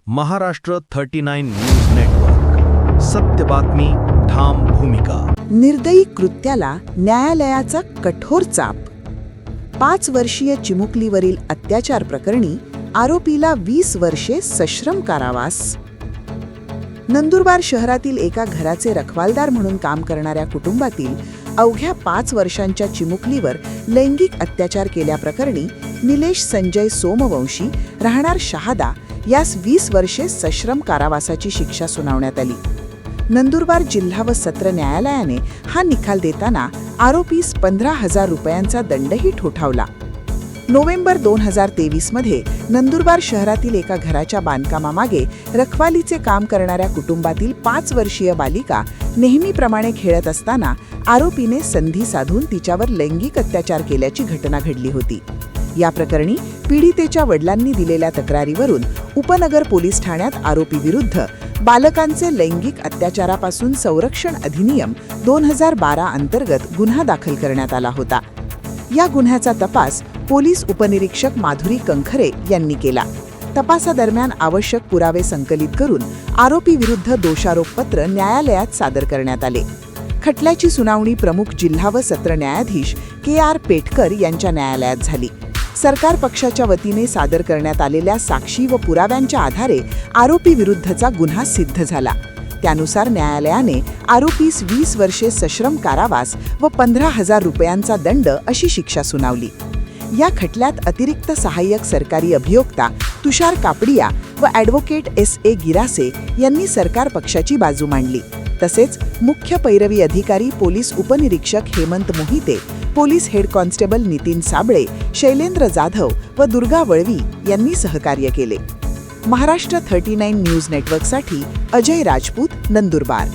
Maharashtra 39 news network. सत्य बातमी, ठाम भूमिका. निर्दयी कृत्याला न्यायालयाचा कठोर चाप. 5 वर्षीय चिमुकलीवरील अत्याचार प्रकरणी आरोपीला 20 वर्षे सश्रम कारावास. नंदुरबार शहरातील एका घराचे रखवालदार म्हणून काम करणाऱ्या कुटुंबातील अवघ्या 5 वर्षांच्या चिमुकलीवर लैंगिक अत्याचार केल्याप्रकरणी निलेश संजय सोमवंशी राहणार शहादा यास 20 वर्षे सश्रम कारावासाची शिक्षा सुनावण्यात आली. नंदुरबार जिल्हा व सत्र न्यायालयाने हा निकाल देताना आरोपीस 15,000 रुपयांचा दंडही ठोठावला. नोव्हेंबर 2023 मध्ये नंदुरबार शहरातील एका घराच्या बांधकामामागे रखवालीचे काम करणाऱ्या कुटुंबातील 5 वर्षीय बालिका नेहमीप्रमाणे खेळत असताना आरोपीने संधी साधून तिच्यावर लैंगिक अत्याचार केल्याची घटना घडली होती. या प्रकरणी पीडितेच्या वडिलांनी दिलेल्या तक्रारीवरून उपनगर पोलीस ठाण्यात आरोपीविरुद्ध बालकांचे लैंगिक अत्याचारापासून संरक्षण अधिनियम 2012 अंतर्गत गुन्हा दाखल करण्यात आला होता. या गुन्ह्याचा तपास पोलीस उपनिरीक्षक माधुरी कंखरे यांनी केला. तपासादरम्यान आवश्यक पुरावे संकलित करून आरोपीविरुद्ध दोषारोपपत्र न्यायालयात सादर करण्यात आले. खटल्याची सुनावणी प्रमुख जिल्हा व सत्र न्यायाधीश KR पेटकर यांच्या न्यायालयात झाली. सरकार पक्षाच्या वतीने सादर करण्यात आलेल्या साक्षी व पुराव्यांच्या आधारे आरोपीविरुद्धचा गुन्हा सिद्ध झाला. त्यानुसार न्यायालयाने आरोपीस 20 वर्षे सश्रम कारावास व 15,000 रुपयांचा दंड अशी शिक्षा सुनावली. या खटल्यात अतिरिक्त सहाय्यक सरकारी अभियोक्ता तुषार कापडिया व ॲडव्होकेट SA गिरासे यांनी सरकार पक्षाची बाजू मांडली. तसेच मुख्य पैरवी अधिकारी पोलीस उपनिरीक्षक Hemant Mohite, police head constable Nitin Sable, Shailendra Jadhav व दुर्गा वळवी यांनी सहकार्य केले. महाराष्ट्र 39 न्यूज नेटवर्कसाठी अजय राजपूत, नंदुरबार.